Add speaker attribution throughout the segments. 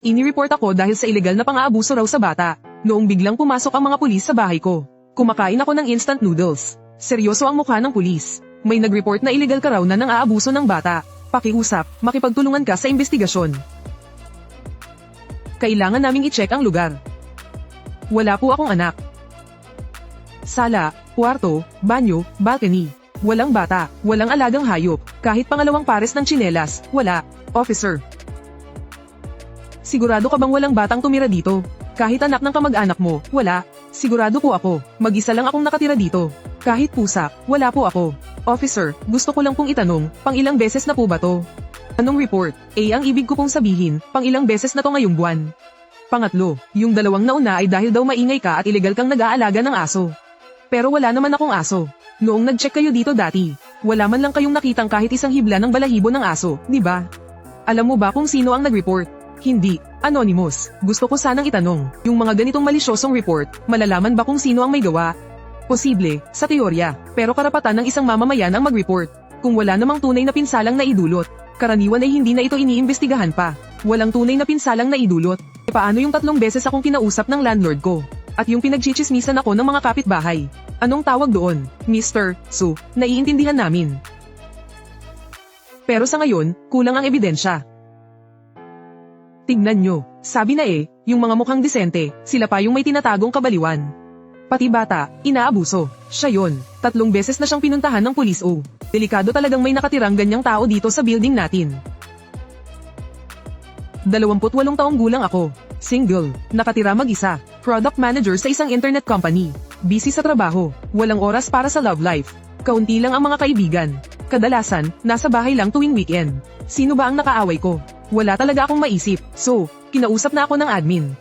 Speaker 1: Ini-report ako dahil sa ilegal na pang-aabuso raw sa bata. Noong biglang pumasok ang mga pulis sa bahay ko. Kumakain ako ng instant noodles. Seryoso ang mukha ng pulis. May nag-report na illegal ka raw na nang aabuso ng bata. Pakiusap, makipagtulungan ka sa investigasyon. Kailangan naming i-check ang lugar. Wala po akong anak. Sala, kwarto, banyo, balcony. Walang bata, walang alagang hayop, kahit pangalawang pares ng tsinelas, wala. Officer. Sigurado ka bang walang batang tumira dito? Kahit anak ng kamag-anak mo, wala. Sigurado po ako, mag-isa lang akong nakatira dito. Kahit pusa, wala po ako. Officer, gusto ko lang pong itanong, pang ilang beses na po ba to? Anong report? Ang ibig ko pong sabihin, pang ilang beses na to ngayong buwan. Pangatlo, yung dalawang nauna ay dahil daw maingay ka at ilegal kang nag-aalaga ng aso. Pero wala naman akong aso. Noong nag-check kayo dito dati, wala man lang kayong nakitang kahit isang hibla ng balahibo ng aso, di ba? Alam mo ba kung sino ang nag-report? Hindi. Anonymous. Gusto ko sanang itanong, yung mga ganitong malisyosong report, malalaman ba kung sino ang may gawa? Posible, sa teorya, pero karapatan ng isang mamamayan ang mag-report. Kung wala namang tunay na pinsalang naidulot, karaniwan ay hindi na ito iniimbestigahan pa. Walang tunay na pinsalang naidulot. Paano yung 3 beses akong kinausap ng landlord ko? At yung pinagchichismisan ako ng mga kapitbahay. Anong tawag doon? Mr. Su, naiintindihan namin. Pero sa ngayon, kulang ang ebidensya. Tignan nyo, sabi na yung mga mukhang disente, sila pa yung may tinatagong kabaliwan. Pati bata, inaabuso, siya yon. 3 beses na siyang pinuntahan ng pulis o. Delikado talagang may nakatirang ganyang tao dito sa building natin. 28 taong gulang ako. Single, nakatira mag-isa, product manager sa isang internet company. Busy sa trabaho, walang oras para sa love life. Kaunti lang ang mga kaibigan. Kadalasan, nasa bahay lang tuwing weekend. Sino ba ang nakaaway ko? Wala talaga akong maisip, so, kinausap na ako ng admin.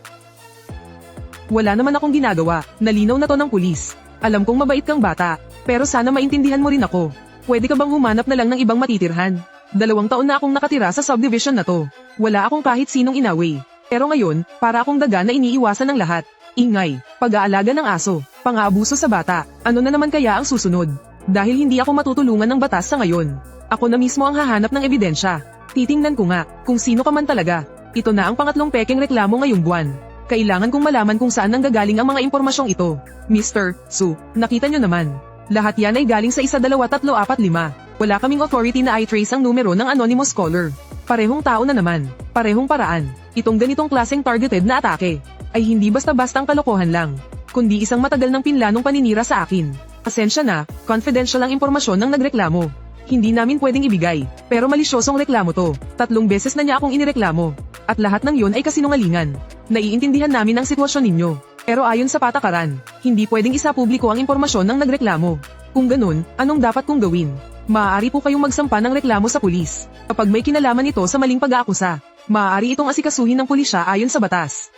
Speaker 1: Wala naman akong ginagawa, nalinaw na to ng pulis. Alam kong mabait kang bata, pero sana maintindihan mo rin ako. Pwede ka bang humanap na lang ng ibang matitirhan? 2 taon na akong nakatira sa subdivision na to. Wala akong kahit sinong inaway. Pero ngayon, para akong daga na iniiwasan ng lahat. Ingay, pag-aalaga ng aso, pang-aabuso sa bata, ano na naman kaya ang susunod? Dahil hindi ako matutulungan ng batas sa ngayon. Ako na mismo ang hahanap ng ebidensya. Titingnan ko nga, kung sino ka man talaga. Ito na ang pangatlong pekeng reklamo ngayong buwan. Kailangan kong malaman kung saan nanggagaling ang mga impormasyong ito. Mr. Su, nakita nyo naman. Lahat yan ay galing sa 1, 2, 3, 4, 5. Wala kaming authority na i-trace ang numero ng anonymous caller. Parehong tao na naman, parehong paraan. Itong ganitong klaseng targeted na atake ay hindi basta-bastang kalokohan lang, kundi isang matagal ng pinlanong paninira sa akin. Pasensya na, confidential ang impormasyon ng nagreklamo. Hindi namin pwedeng ibigay, pero malisyosong reklamo to. 3 beses na niya akong inireklamo. At lahat ng yun ay kasinungalingan. Naiintindihan namin ang sitwasyon ninyo. Pero ayon sa patakaran, hindi pwedeng isa-publiko ang impormasyon ng nagreklamo. Kung ganun, anong dapat kong gawin? Maaari po kayong magsampa ng reklamo sa pulis. Kapag may kinalaman ito sa maling pag-aakusa, maaari itong asikasuhin ng pulisya ayon sa batas.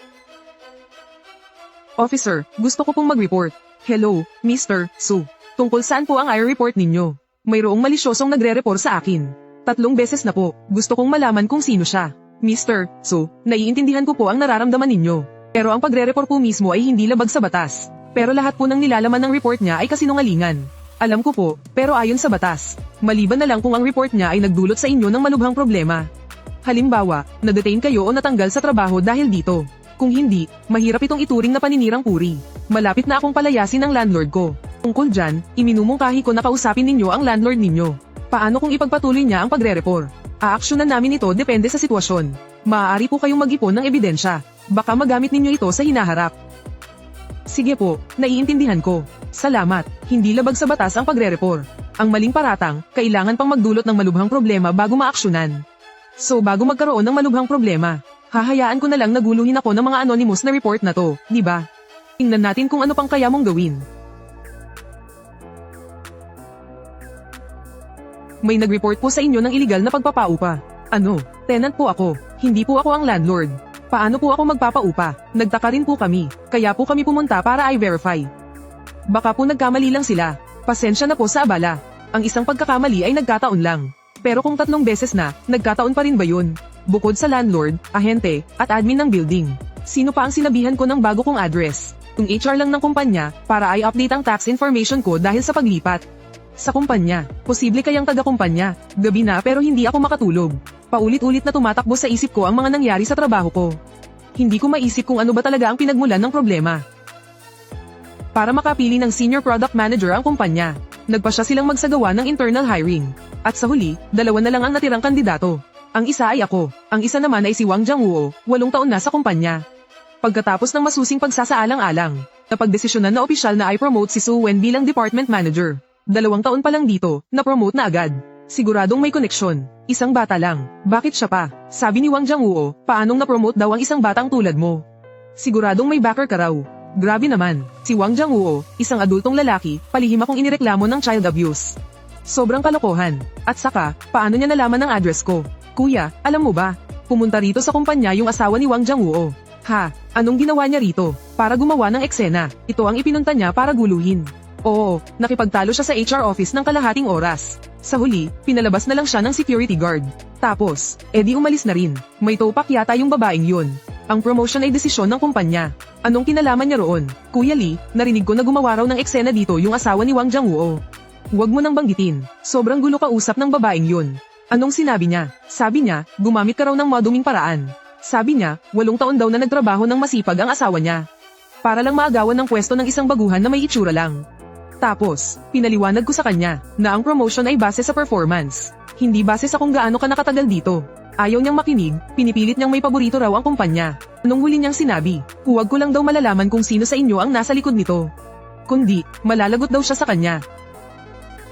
Speaker 1: Officer, gusto ko pong mag-report. Hello, Mr. Su. Tungkol saan po ang i-report ninyo? Mayroong malisyosong nagre-report sa akin. 3 beses na po, gusto kong malaman kung sino siya. Mr. Su, naiintindihan ko po ang nararamdaman ninyo. Pero ang pagre-report po mismo ay hindi labag sa batas. Pero lahat po ng nilalaman ng report niya ay kasinungalingan. Alam ko po, pero ayon sa batas, maliban na lang kung ang report niya ay nagdulot sa inyo ng malubhang problema. Halimbawa, na-detain kayo o natanggal sa trabaho dahil dito. Kung hindi, mahirap itong ituring na paninirang puri. Malapit na akong palayasin ng landlord ko. Tungkol dyan, iminumungkahi ko na kausapin ninyo ang landlord ninyo. Paano kung ipagpatuloy niya ang pagre-report? Aaksyonan namin ito depende sa sitwasyon. Maaari po kayong mag-ipon ng ebidensya. Baka magamit ninyo ito sa hinaharap. Sige po, naiintindihan ko. Salamat, hindi labag sa batas ang pagre-report. Ang maling paratang, kailangan pang magdulot ng malubhang problema bago maaksyonan. So bago magkaroon ng malubhang problema, hahayaan ko na lang naguluhin ako ng mga anonymous na report na to, di ba? Tingnan natin kung ano pang kaya mong gawin. May nag-report po sa inyo ng iligal na pagpapaupa. Ano? Tenant po ako, hindi po ako ang landlord. Paano po ako magpapaupa? Nagtaka rin po kami, kaya po kami pumunta para i-verify. Baka po nagkamali lang sila. Pasensya na po sa abala. Ang isang pagkakamali ay nagkataon lang. Pero kung 3 beses na, nagkataon pa rin ba yun? Bukod sa landlord, ahente, at admin ng building. Sino pa ang sinabihan ko ng bago kong address? Yung HR lang ng kumpanya, para i-update ang tax information ko dahil sa paglipat. Sa kumpanya, posible kayang taga-kumpanya. Gabi na pero hindi ako makatulog. Paulit-ulit na tumatakbo sa isip ko ang mga nangyari sa trabaho ko. Hindi ko maisip kung ano ba talaga ang pinagmulan ng problema. Para makapili ng senior product manager ang kumpanya, nagpasya silang magsagawa ng internal hiring. At sa huli, 2 na lang ang natirang kandidato. Ang isa ay ako, ang isa naman ay si Wang Jianguo, 8 taon na sa kumpanya. Pagkatapos ng masusing pagsasaalang-alang, napagdesisyonan na opisyal na i-promote si Su Wen bilang department manager. 2 taon pa lang dito, na-promote na agad. Siguradong may koneksyon. Isang bata lang. Bakit siya pa? Sabi ni Wang Jianguo, paanong na-promote daw ang isang batang tulad mo? Siguradong may backer ka raw. Grabe naman. Si Wang Jianguo, isang adultong lalaki, palihim akong inireklamo ng child abuse. Sobrang kalokohan. At saka, paano niya nalaman ang address ko? Kuya, alam mo ba? Pumunta rito sa kumpanya yung asawa ni Wang Jianguo. Ha? Anong ginawa niya rito? Para gumawa ng eksena. Ito ang ipinunta niya para guluhin. Oo, nakipagtalo siya sa HR office ng kalahating oras. Sa huli, pinalabas na lang siya ng security guard. Tapos, edi umalis na rin. May topak yata yung babaeng yun. Ang promotion ay desisyon ng kumpanya. Anong kinalaman niya roon? Kuya Lee, narinig ko na gumawa raw ng eksena dito yung asawa ni Wang Jianguo. Huwag mo nang banggitin. Sobrang gulo kausap ng babaeng yun. Anong sinabi niya? Sabi niya, gumamit ka raw ng maduming paraan. Sabi niya, 8 taon daw na nagtrabaho ng masipag ang asawa niya. Para lang maagawan ng pwesto ng isang baguhan na may itsura lang. Tapos, pinaliwanag ko sa kanya, na ang promotion ay base sa performance. Hindi base sa kung gaano ka nakatagal dito. Ayaw niyang makinig, pinipilit niyang may paborito raw ang kumpanya. Nung huli niyang sinabi, huwag ko lang daw malalaman kung sino sa inyo ang nasa likod nito. Kundi, malalagot daw siya sa kanya.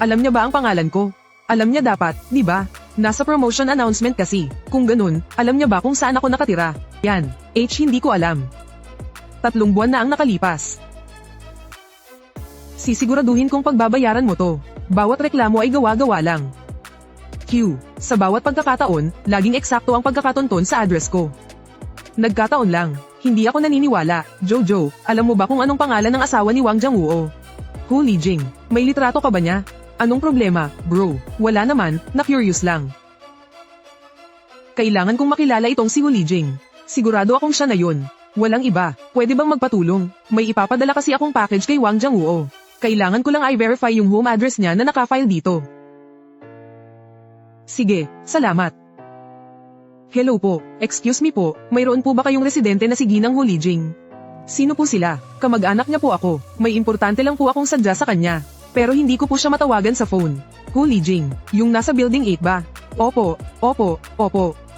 Speaker 1: Alam niya ba ang pangalan ko? Alam niya dapat, di ba? Nasa promotion announcement kasi. Kung ganun, alam niya ba kung saan ako nakatira? Yan, hindi ko alam. 3 buwan na ang nakalipas. Sisiguraduhin kong pagbabayaran mo to. Bawat reklamo ay gawa-gawa lang. Q. Sa bawat pagkakataon, laging eksakto ang pagkakatonton sa address ko. Nagkataon lang. Hindi ako naniniwala. Jojo, alam mo ba kung anong pangalan ng asawa ni Wang Jianguo? Hu Lijing. May litrato ka ba niya? Anong problema, bro? Wala naman, na-curious lang. Kailangan kong makilala itong si Hu Lijing. Sigurado akong siya na yun. Walang iba. Pwede bang magpatulong? May ipapadala kasi akong package kay Wang Jianguo. Kailangan ko lang i-verify yung home address niya na nakafile dito. Sige, salamat. Hello po, excuse me po, mayroon po ba kayong residente na si Ginang Hu Lijing? Sino po sila? Kamag-anak niya po ako. May importante lang po akong sadya sa kanya. Pero hindi ko po siya matawagan sa phone. Hu Lijing, yung nasa building 8 ba? Opo.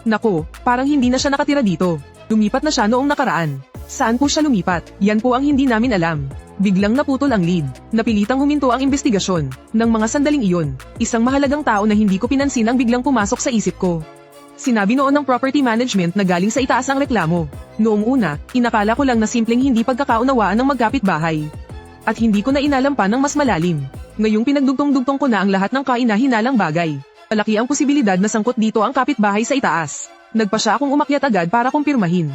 Speaker 1: Nako, parang hindi na siya nakatira dito. Lumipat na siya noong nakaraan. Saan po siya lumipat? Yan po ang hindi namin alam. Biglang naputol ang lead. Napilitang huminto ang investigasyon. Nang mga sandaling iyon, isang mahalagang tao na hindi ko pinansin ang biglang pumasok sa isip ko. Sinabi noon ng property management na galing sa itaas ang reklamo. Noong una, inakala ko lang na simpleng hindi pagkakaunawaan ng magkapitbahay. At hindi ko na inalam pa ng mas malalim. Ngayong pinagdugtong-dugtong ko na ang lahat ng kaina-hinalang bagay. Malaki ang posibilidad na sangkot dito ang kapitbahay sa itaas. Nagpa siya akong umakyat agad para kumpirmahin.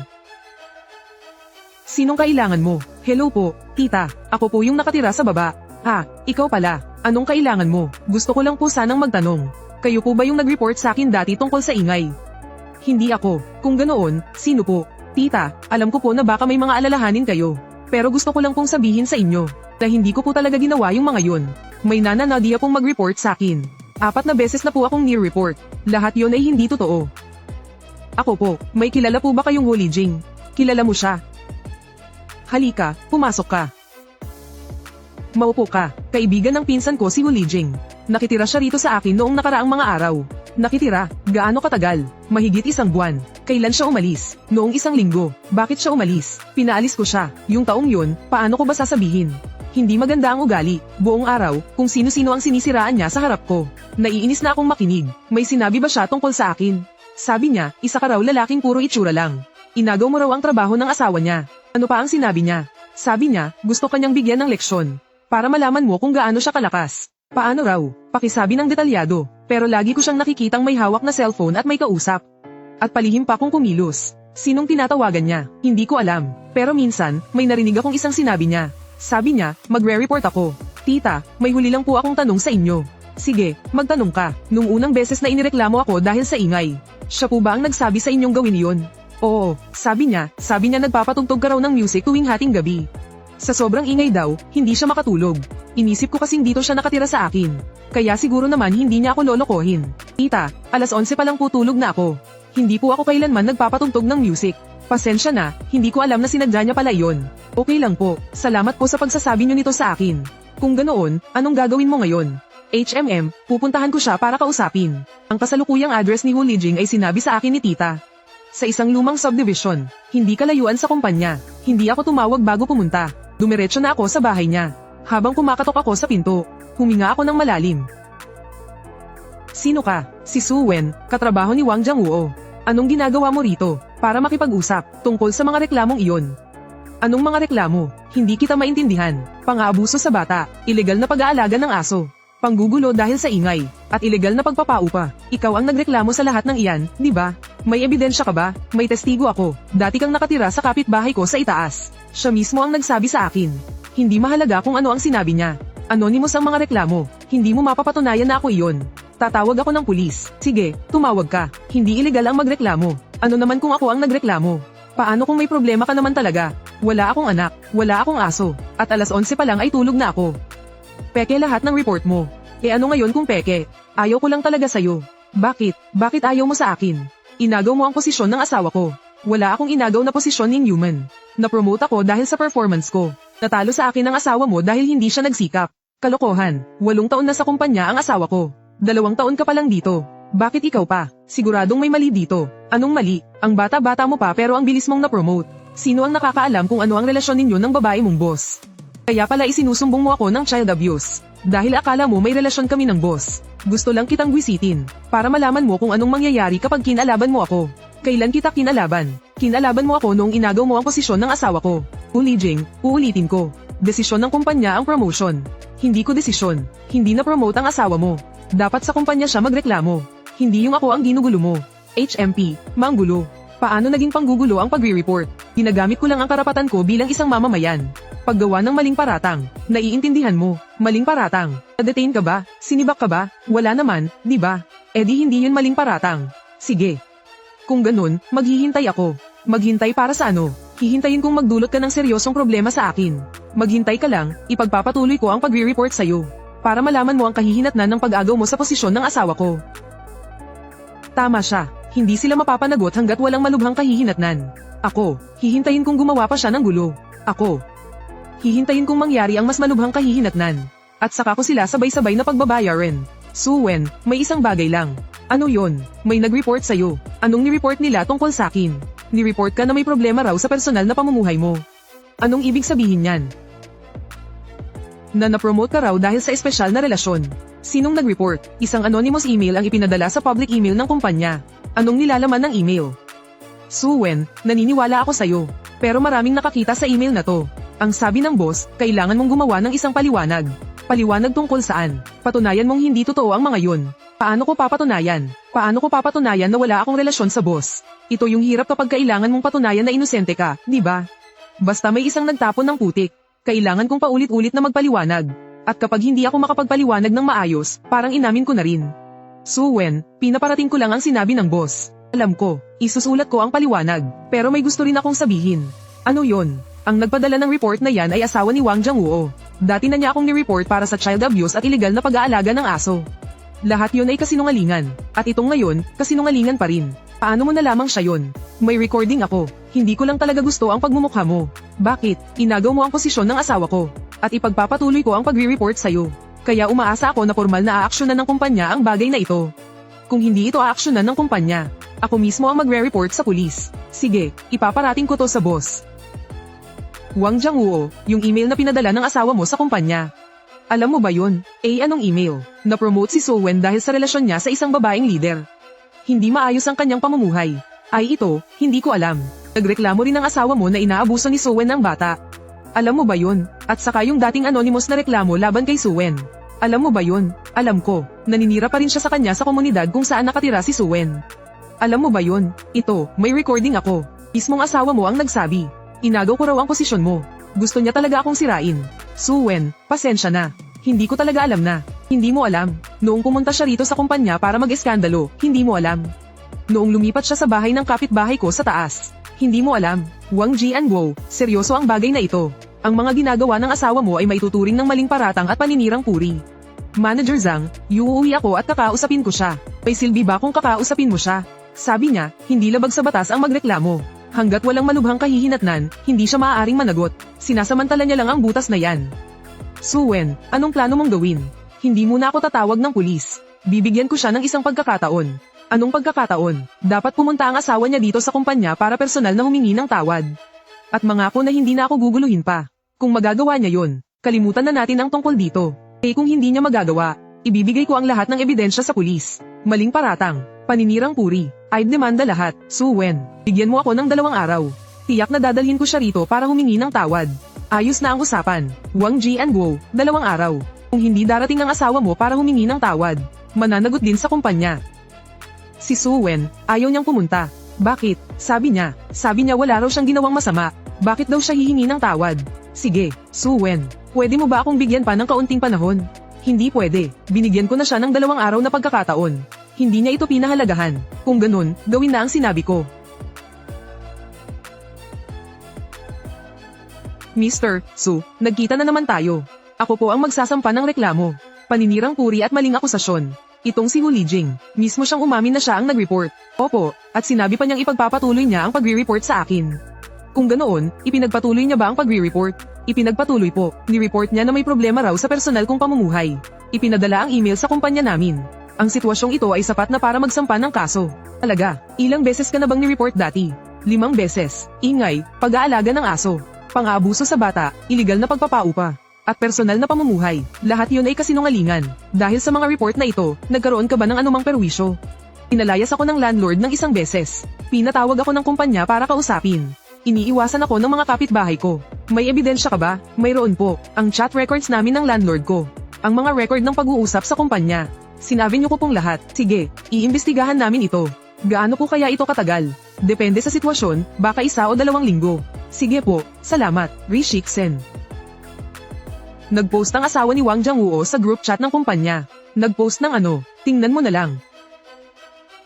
Speaker 1: Sinong kailangan mo? Hello po, tita. Ako po yung nakatira sa baba. Ha, ikaw pala. Anong kailangan mo? Gusto ko lang po sanang magtanong. Kayo po ba yung nag-report sa akin dati tungkol sa ingay? Hindi ako. Kung ganoon, sino po? Tita, alam ko po na baka may mga alalahanin kayo. Pero gusto ko lang pong sabihin sa inyo na hindi ko po talaga ginawa yung mga yun. May nana Nadia pong mag-report sa akin. 4 na beses na po akong near-report. Lahat yon ay hindi totoo. Ako po, may kilala po ba kayong Hu Lijing? Kilala mo siya? Halika, pumasok ka. Maupo ka, kaibigan ng pinsan ko si Hu Lijing. Nakitira siya rito sa akin noong nakaraang mga araw. Nakitira, gaano katagal? Mahigit 1 buwan. Kailan siya umalis? Noong 1 linggo. Bakit siya umalis? Pinaalis ko siya. Yung taong yun, paano ko ba sasabihin? Hindi maganda ang ugali. Buong araw, kung sino-sino ang sinisiraan niya sa harap ko. Naiinis na akong makinig. May sinabi ba siya tungkol sa akin? Sabi niya, isa ka raw lalaking puro itsura lang. Inagaw mo raw ang trabaho ng asawa niya. Ano pa ang sinabi niya? Sabi niya, gusto kanyang bigyan ng leksyon. Para malaman mo kung gaano siya kalakas. Paano raw? Pakisabi ng detalyado. Pero lagi ko siyang nakikitang may hawak na cellphone at may kausap. At palihim pa kung kumilos. Sinong tinatawagan niya? Hindi ko alam. Pero minsan, may narinig akong isang sinabi niya. Sabi niya, magre-report ako. Tita, may huli lang po akong tanong sa inyo. Sige, magtanong ka. Nung unang beses na inireklamo ako dahil sa ingay, siya po ba ang nagsabi sa inyong gawin iyon? Oo, sabi niya nagpapatugtog ka raw ng music tuwing hating gabi. Sa sobrang ingay daw, hindi siya makatulog. Inisip ko kasing dito siya nakatira sa akin. Kaya siguro naman hindi niya ako lolokohin. Tita, alas 11 pa lang po tulog na ako. Hindi po ako kailanman nagpapatugtog ng music. Pasensya na, hindi ko alam na sinadya niya pala iyon. Okay lang po, salamat po sa pagsasabi niyo nito sa akin. Kung ganoon, anong gagawin mo ngayon? Pupuntahan ko siya para kausapin. Ang kasalukuyang address ni Hu Lijing ay sinabi sa akin ni tita. Sa isang lumang subdivision, hindi kalayuan sa kumpanya. Hindi ako tumawag bago pumunta. Dumiretso na ako sa bahay niya. Habang kumakatok ako sa pinto, huminga ako ng malalim. Sino ka? Si Su Wen, katrabaho ni Wang Jianguo. Anong ginagawa mo rito? Para makipag-usap, tungkol sa mga reklamong iyon. Anong mga reklamo? Hindi kita maintindihan. Pang-aabuso sa bata, ilegal na pag-aalaga ng aso, panggugulo dahil sa ingay, at ilegal na pagpapaupa. Ikaw ang nagreklamo sa lahat ng iyan, di ba? May ebidensya ka ba? May testigo ako. Dati kang nakatira sa kapitbahay ko sa itaas. Siya mismo ang nagsabi sa akin. Hindi mahalaga kung ano ang sinabi niya. Anonymous ang mga reklamo. Hindi mo mapapatunayan na ako iyon. Tatawag ako ng pulis. Sige, tumawag ka. Hindi ilegal ang magreklamo. Ano naman kung ako ang nagreklamo? Paano kung may problema ka naman talaga? Wala akong anak, wala akong aso, at alas 11 pa lang ay tulog na ako. Peke lahat ng report mo. Ano ngayon kung peke? Ayaw ko lang talaga sa'yo. Bakit? Bakit ayaw mo sa akin? Inagaw mo ang posisyon ng asawa ko. Wala akong inagaw na posisyon ng human. Na-promote ako dahil sa performance ko. Natalo sa akin ang asawa mo dahil hindi siya nagsikap. Kalokohan, 8 taon na sa kumpanya ang asawa ko. 2 taon ka pa lang dito. Bakit ikaw pa? Siguradong may mali dito. Anong mali? Ang bata-bata mo pa pero ang bilis mong na-promote. Sino ang nakakaalam kung ano ang relasyon ninyo ng babae mong boss? Kaya pala isinusumbong mo ako ng child abuse. Dahil akala mo may relasyon kami ng boss. Gusto lang kitang gwisitin. Para malaman mo kung anong mangyayari kapag kinalaban mo ako. Kailan kita kinalaban? Kinalaban mo ako noong inagaw mo ang posisyon ng asawa ko. Hu Lijing, uulitin ko. Desisyon ng kumpanya ang promotion. Hindi ko desisyon. Hindi na-promote ang asawa mo. Dapat sa kumpanya siya magreklamo. Hindi yung ako ang ginugulo mo. HMP, manggulo. Paano naging panggugulo ang pagre-report? Ginagamit ko lang ang karapatan ko bilang isang mamamayan. Paggawa ng maling paratang. Naiintindihan mo, maling paratang. Na-detain ka ba? Sinibak ka ba? Wala naman, di ba? Di hindi yun maling paratang. Sige. Kung ganun, maghihintay ako. Maghintay para sa ano? Hihintayin kong magdulot ka ng seryosong problema sa akin. Maghintay ka lang, ipagpapatuloy ko ang pagre-report sa'yo. Para malaman mo ang kahihinatnan ng pag-agaw mo sa posisyon ng asawa ko. Tama siya. Hindi sila mapapanagot hanggat walang malubhang kahihinatnan. Ako, hihintayin kong gumawa pa siya ng gulo. Ako, hihintayin kong mangyari ang mas malubhang kahihinatnan. At saka ko sila sabay-sabay na pagbabayaran. Su Wen, may isang bagay lang. Ano yon? May nag-report sa'yo. Anong ni-report nila tungkol sa akin? Ni-report ka na may problema raw sa personal na pamumuhay mo. Anong ibig sabihin yan? Na na-promote ka raw dahil sa espesyal na relasyon. Sinong nag-report? Isang anonymous email ang ipinadala sa public email ng kumpanya. Anong nilalaman ng email? Su Wen, naniniwala ako sa'yo. Pero maraming nakakita sa email na to. Ang sabi ng boss, kailangan mong gumawa ng isang paliwanag. Paliwanag tungkol saan? Patunayan mong hindi totoo ang mga yun. Paano ko papatunayan? Paano ko papatunayan na wala akong relasyon sa boss? Ito yung hirap kapag kailangan mong patunayan na inosente ka, di ba? Basta may isang nagtapon ng putik. Kailangan kong paulit-ulit na magpaliwanag. At kapag hindi ako makapagpaliwanag ng maayos, parang inamin ko na rin. Su Wen, pinaparating ko lang ang sinabi ng boss. Alam ko, isusulat ko ang paliwanag, pero may gusto rin akong sabihin. Ano yon? Ang nagpadala ng report na yan ay asawa ni Wang Jianguo. Dati na niya akong ni-report para sa child abuse at illegal na pag-aalaga ng aso. Lahat yon ay kasinungalingan. At itong ngayon, kasinungalingan pa rin. Paano mo nalamang siya yon? May recording ako. Hindi ko lang talaga gusto ang pagmumukha mo. Bakit? Inagaw mo ang posisyon ng asawa ko. At ipagpapatuloy ko ang pagre-report sa'yo. Kaya umaasa ako na formal na aaksyonan ng kumpanya ang bagay na ito. Kung hindi ito aaksyonan ng kumpanya, ako mismo ang magre-report sa pulis. Sige, ipaparating ko to sa boss. Wang Jianguo, yung email na pinadala ng asawa mo sa kumpanya. Alam mo ba yun? Anong email? Na-promote si Su Wen dahil sa relasyon niya sa isang babaeng leader. Hindi maayos ang kanyang pamumuhay. Ay ito, hindi ko alam. Nagreklamo rin ang asawa mo na inaabuso ni Su Wen ng bata. Alam mo ba yun? At saka yung dating anonymous na reklamo laban kay Su Wen. Alam mo ba yun? Alam ko, naninira pa rin siya sa kanya sa komunidad kung saan nakatira si Su Wen. Alam mo ba yun? Ito, may recording ako. Mismong asawa mo ang nagsabi. Inagaw ko raw ang posisyon mo. Gusto niya talaga akong sirain. Su Wen, pasensya na. Hindi ko talaga alam na. Hindi mo alam. Noong pumunta siya rito sa kumpanya para mag-eskandalo, hindi mo alam. Noong lumipat siya sa bahay ng kapitbahay ko sa taas, hindi mo alam. Wang Jianguo, seryoso ang bagay na ito. Ang mga ginagawa ng asawa mo ay maituturing ng maling paratang at paninirang puri. Manager Zhang, uuwi ako at kakausapin ko siya. May silbi ba kung kakausapin mo siya? Sabi niya, hindi labag sa batas ang magreklamo. Hanggat walang malubhang kahihinatnan, hindi siya maaaring managot. Sinasamantala niya lang ang butas na yan. Suwen, anong plano mong gawin? Hindi muna ako tatawag ng pulis. Bibigyan ko siya ng isang pagkakataon. Anong pagkakataon? Dapat pumunta ang asawa niya dito sa kumpanya para personal na humingi ng tawad. At mangako na hindi na ako guguluhin pa. Kung magagawa niya yon, kalimutan na natin ang tungkol dito. Kung hindi niya magagawa, ibibigay ko ang lahat ng ebidensya sa pulis. Maling paratang, paninirang puri, I'd demanda lahat. Suwen, bigyan mo ako ng 2 araw. Tiyak na dadalhin ko siya rito para humingi ng tawad. Ayos na ang usapan. Wang Ji and Guo, 2 araw. Kung hindi darating ang asawa mo para humingi ng tawad, mananagot din sa kumpanya. Si Suwen, ayaw niyang pumunta. Bakit? Sabi niya wala raw siyang ginawang masama. Bakit daw siya hihingi ng tawad? Sige, Suwen, pwede mo ba akong bigyan pa ng kaunting panahon? Hindi pwede, binigyan ko na siya ng 2 araw na pagkakataon. Hindi niya ito pinahalagahan. Kung ganun, gawin na ang sinabi ko. Mr. Su, nagkita na naman tayo. Ako po ang magsasampa ng reklamo. Paninirang puri at maling akusasyon. Itong si Hu Lijing, mismo siyang umamin na siya ang nag-report. Opo, at sinabi pa niyang ipagpapatuloy niya ang pagre-report sa akin. Kung ganoon, ipinagpatuloy niya ba ang pagre-report? Ipinagpatuloy po, ni-report niya na may problema raw sa personal kong pamumuhay. Ipinadala ang email sa kumpanya namin. Ang sitwasyong ito ay sapat na para magsampa ng kaso. Talaga, ilang beses ka na bang ni-report dati? 5 beses. Ingay, pag-aalaga ng aso, pang-aabuso sa bata, iligal na pagpapaupa, at personal na pamumuhay. Lahat yun ay kasinungalingan. Dahil sa mga report na ito, nagkaroon ka ba ng anumang perwisyo? Inalayas ako ng landlord ng 1 beses. Pinatawag ako ng kumpanya para kausapin. Iniiwasan ako ng mga kapitbahay ko. May ebidensya ka ba? Mayroon po. Ang chat records namin ng landlord ko. Ang mga record ng pag-uusap sa kumpanya. Sinabi niyo ko pong lahat. Sige, iimbestigahan namin ito. Gaano po kaya ito katagal? Depende sa sitwasyon, baka 1 o 2 linggo. Sige po, salamat, Rishik Sen. Nagpost ang asawa ni Wang Jianguo sa group chat ng kumpanya. Nagpost ng ano, tingnan mo na lang.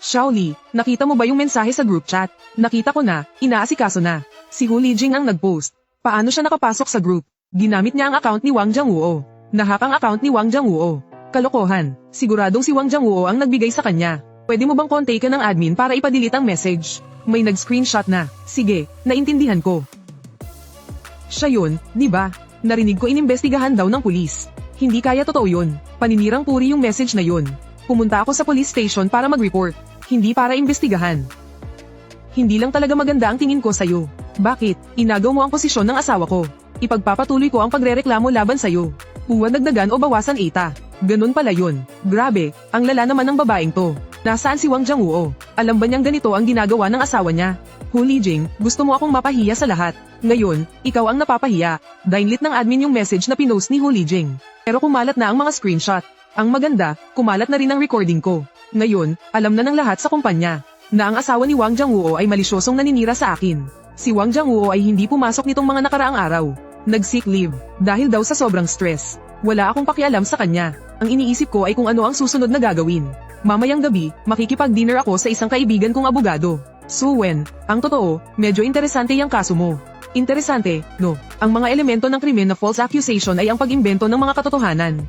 Speaker 1: Shaoli, nakita mo ba yung mensahe sa group chat? Nakita ko na, inaasikaso na. Si Hu Lijing ang nagpost. Paano siya nakapasok sa group? Ginamit niya ang account ni Wang Jianguo. Nahak ang account ni Wang Jianguo. Kalokohan, siguradong si Wang Jianguo ang nagbigay sa kanya. Pwede mo bang kontakin ng admin para ipadelete ang message? May nag-screenshot na. Sige, naintindihan ko. Siya yun, di ba? Narinig ko inimbestigahan daw ng pulis. Hindi kaya totoo yun. Paninirang puri yung message na yun. Pumunta ako sa police station para mag-report. Hindi para imbestigahan. Hindi lang talaga maganda ang tingin ko sa'yo. Bakit? Inagaw mo ang posisyon ng asawa ko. Ipagpapatuloy ko ang pagrereklamo laban sa'yo. Huwag dagdagan o bawasan ita. Ganun pala yun. Grabe, ang lala naman ng babaeng to. Nasaan si Wang Jianguo? Alam ba niyang ganito ang ginagawa ng asawa niya? Hu Lijing, gusto mo akong mapahiya sa lahat. Ngayon, ikaw ang napapahiya. Dinelete ng admin yung message na pinost ni Hu Lijing. Pero kumalat na ang mga screenshot. Ang maganda, kumalat na rin ang recording ko. Ngayon, alam na ng lahat sa kumpanya na ang asawa ni Wang Jianguo ay malisyosong naninira sa akin. Si Wang Jianguo ay hindi pumasok nitong mga nakaraang araw. Nag-sick leave, dahil daw sa sobrang stress. Wala akong pakialam sa kanya. Ang iniisip ko ay kung ano ang susunod na gagawin. Mamayang gabi, makikipag-dinner ako sa isang kaibigan kong abogado. Suwen, ang totoo, medyo interesante yung kaso mo. Interesante, no? Ang mga elemento ng krimen na false accusation ay ang pag-imbento ng mga katotohanan.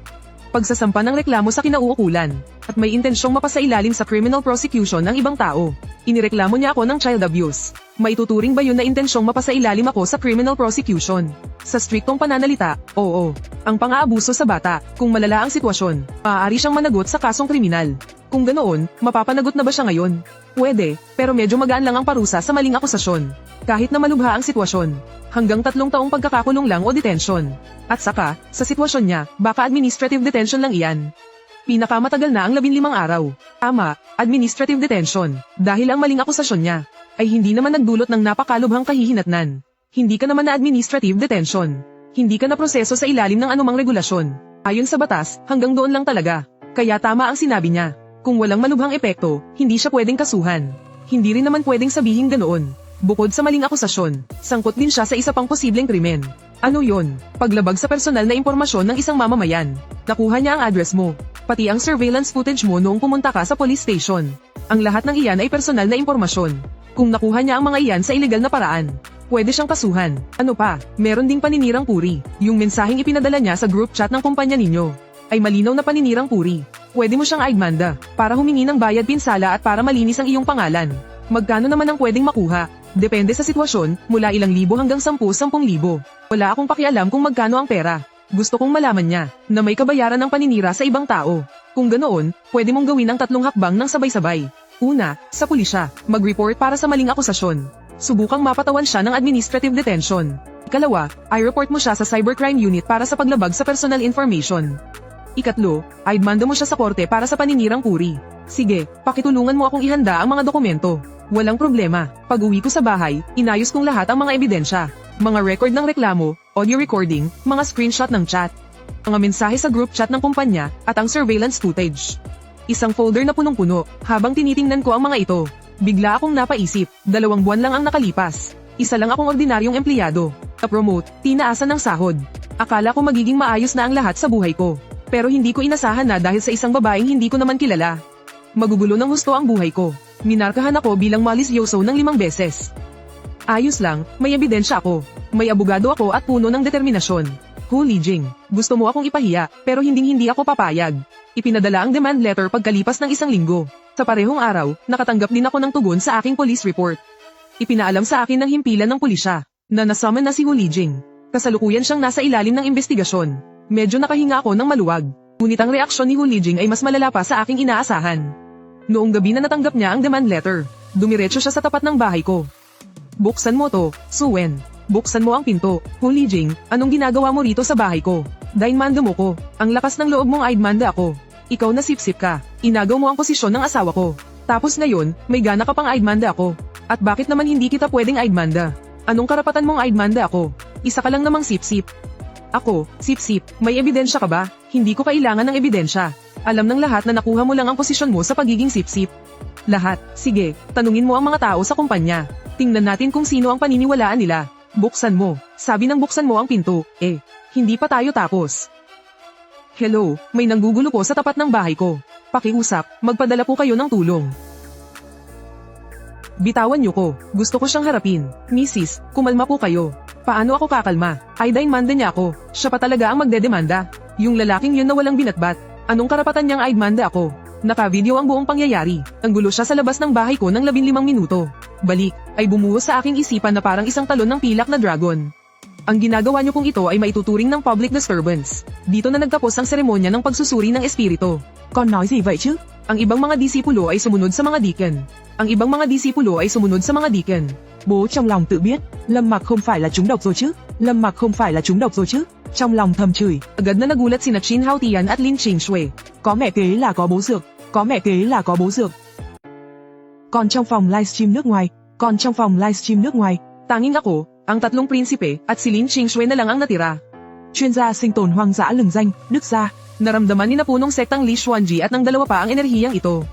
Speaker 1: Pagsasampa ng reklamo sa kinauukulan, at may intensyong mapasailalim sa criminal prosecution ng ibang tao. Inireklamo niya ako ng child abuse. Maituturing ba yun na intensyong mapasailalim ako sa criminal prosecution? Sa striktong pananalita, oo. Ang pang-aabuso sa bata, kung malala ang sitwasyon, maaari siyang managot sa kasong kriminal. Kung ganoon, mapapanagot na ba siya ngayon? Pwede, pero medyo magaan lang ang parusa sa maling akusasyon. Kahit na malubha ang sitwasyon, hanggang 3 taong pagkakakulong lang o detention. At saka, sa sitwasyon niya, baka administrative detention lang iyan. Pinakamatagal na ang 15 araw. Tama, administrative detention, dahil ang maling akusasyon niya ay hindi naman nagdulot ng napakalubhang kahihinatnan. Hindi ka naman na administrative detention. Hindi ka na proseso sa ilalim ng anumang regulasyon. Ayon sa batas, hanggang doon lang talaga. Kaya tama ang sinabi niya. Kung walang malubhang epekto, hindi siya pwedeng kasuhan. Hindi rin naman pwedeng sabihin ganoon. Bukod sa maling akusasyon, sangkot din siya sa isa pang posibleng krimen. Ano yon? Paglabag sa personal na impormasyon ng isang mamamayan. Nakuha niya ang address mo, pati ang surveillance footage mo noong pumunta ka sa police station. Ang lahat ng iyan ay personal na impormasyon. Kung nakuha niya ang mga iyan sa ilegal na paraan, pwede siyang kasuhan. Ano pa, meron ding paninirang puri. Yung mensaheng ipinadala niya sa group chat ng kumpanya ninyo ay malinaw na paninirang puri. Pwede mo siyang aidmanda para humingi ng bayad pinsala at para malinis ang iyong pangalan. Magkano naman ang pwedeng makuha? Depende sa sitwasyon, mula ilang libo hanggang 10,000 libo. Wala akong pakialam kung magkano ang pera. Gusto kong malaman niya na may kabayaran ng paninira sa ibang tao. Kung ganoon, pwede mong gawin ang 3 hakbang ng sabay-sabay. Una, sa pulisya, mag-report para sa maling akusasyon. Subukang mapatawan siya ng administrative detention. Ikalawa, i-report mo siya sa cybercrime unit para sa paglabag sa personal information. Ikatlo, aidmanda mo siya sa korte para sa paninirang puri. Sige, pakitulungan mo akong ihanda ang mga dokumento. Walang problema. Pag-uwi ko sa bahay, inayos kong lahat ang mga ebidensya. Mga record ng reklamo, audio recording, mga screenshot ng chat, mga mensahe sa group chat ng kumpanya, at ang surveillance footage. Isang folder na punong-puno. Habang tinitingnan ko ang mga ito, bigla akong napaisip, 2 buwan lang ang nakalipas. Isa lang akong ordinaryong empleyado. Na-promote, tinaasan ng sahod. Akala ko magiging maayos na ang lahat sa buhay ko. Pero hindi ko inasahan na dahil sa isang babaeng hindi ko naman kilala. Magugulo ng husto ang buhay ko. Minarkahan ako bilang malisyoso ng 5 beses. Ayos lang, may ebidensya ako. May abogado ako at puno ng determinasyon. Hu Lijing, gusto mo akong ipahiya, pero hindi ako papayag. Ipinadala ang demand letter pagkalipas ng 1 linggo. Sa parehong araw, nakatanggap din ako ng tugon sa aking police report. Ipinaalam sa akin ng himpilan ng pulisya na nasummon na si Hu Lijing. Kasalukuyan siyang nasa ilalim ng investigasyon. Medyo nakahinga ako ng maluwag. Ngunit ang reaksyon ni Hu Lijing ay mas malala pa sa aking inaasahan. Noong gabi na natanggap niya ang demand letter, dumiretso siya sa tapat ng bahay ko. Buksan mo to, Suen. Buksan mo ang pinto. Hu Lijing, anong ginagawa mo rito sa bahay ko? Dainmanda mo ko. Ang lakas ng loob mong aidmanda ako. Ikaw na sip-sip ka. Inagaw mo ang posisyon ng asawa ko. Tapos ngayon, may gana ka pang aidmanda ako. At bakit naman hindi kita pwedeng aidmanda? Anong karapatan mong aidmanda ako? Isa ka lang namang sip-sip. Ako, sip-sip, may ebidensya ka ba? Hindi ko kailangan ng ebidensya. Alam ng lahat na nakuha mo lang ang posisyon mo sa pagiging sip-sip. Lahat, sige, tanungin mo ang mga tao sa kumpanya. Tingnan natin kung sino ang paniniwalaan nila. Buksan mo. Sabi ng buksan mo ang pinto. Hindi pa tayo tapos. Hello, may nanggugulo po sa tapat ng bahay ko. Pakiusap, magpadala po kayo ng tulong. Bitawan niyo ko, gusto ko siyang harapin. Mrs., kumalma po kayo. Paano ako kakalma? Ay dainmanda niya ako. Siya pa talaga ang magdedemanda. Yung lalaking yun na walang binatbat. Anong karapatan niyang aidmanda ako? Naka-video ang buong pangyayari. Ang gulo siya sa labas ng bahay ko ng 15 minuto. Balik, ay bumuhos sa aking isipan na parang isang talon ng pilak na dragon. Ang ginagawa niyo kung ito ay maituturing ng public disturbance. Dito na nagtapos ang seremonya ng pagsusuri ng espiritu.
Speaker 2: Con nói gì vậy chứ?
Speaker 1: Ang ibang mga disipulo ay sumunod sa mga deacon. Ang ibang mga disipulo ay sumunod sa mga deacon.
Speaker 2: Bố trong lòng tự biết, Lâm Mặc không phải là trúng độc rồi chứ? Lâm Mặc không phải là trúng độc rồi chứ? Trong lòng thầm chửi.
Speaker 1: Agad na nagulat sina Chin Hao Tian at Lin Qingshui.
Speaker 2: Có mẹ kế là có bố dược, có mẹ kế là có bố dược. Còn trong phòng livestream nước ngoài, còn trong phòng livestream nước ngoài,
Speaker 1: Tanging ako, ang 3 prinsipe, at si Lin Qingshui na lang ang natira.
Speaker 2: chuyên gia sinh tồn hoang dã lừng danh, Đức Gia.
Speaker 1: Naramdaman ni napunong sektang Li Xuanji at ng 2 pa ang enerhiyang ito.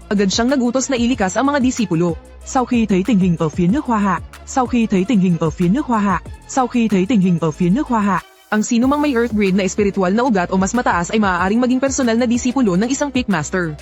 Speaker 1: Agad siyang nagutos na ilikas ang mga disipulo.
Speaker 2: Sau khi thấy tình hình ở phía nước Hoa Hạ, sau khi thấy tình hình ở phía nước Hoa Hạ, sau khi thấy tình hình ở phía nước Hoa Hạ.
Speaker 1: Ang sino mang may earth grade na espiritual na ugat o mas mataas ay maaaring maging personal na disipulo ng isang Peak Master.